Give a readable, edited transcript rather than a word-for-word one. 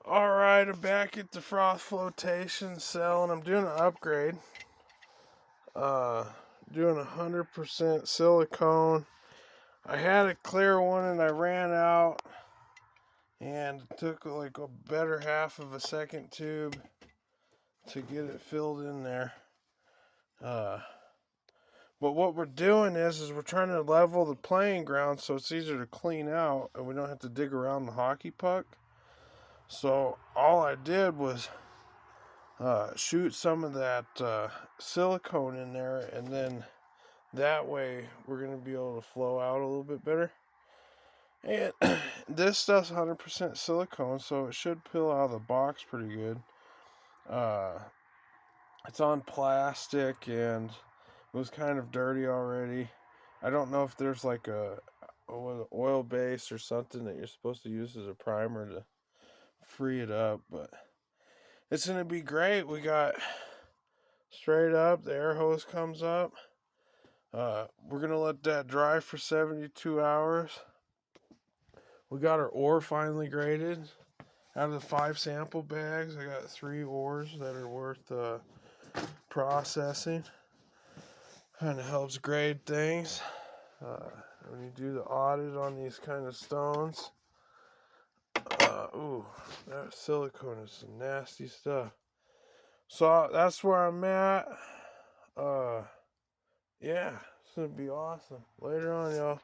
Alright, I'm back at the froth flotation cell and I'm doing an upgrade. Doing 100% silicone. I had a clear one and I ran out and it took like a better half of a second tube to get it filled in there. But what we're doing is we're trying to level the playing ground so it's easier to clean out and we don't have to dig around the hockey puck. So all I did was shoot some of that silicone in there, and then that way we're going to be able to flow out a little bit better. And this stuff's 100% silicone, so it should peel out of the box pretty good. It's on plastic and it was kind of dirty already. I don't know if there's like a oil base or something that you're supposed to use as a primer to free it up, but it's going to be great. We got straight up, the air hose comes up. We're going to let that dry for 72 hours. We got our ore finally graded. Out of the 5 sample bags, I got 3 ores that are worth processing. Kind of helps grade things. When you do the audit on these kind of stones, ooh, that silicone is some nasty stuff. So that's where I'm at. Yeah, it's gonna be awesome. Later on, y'all.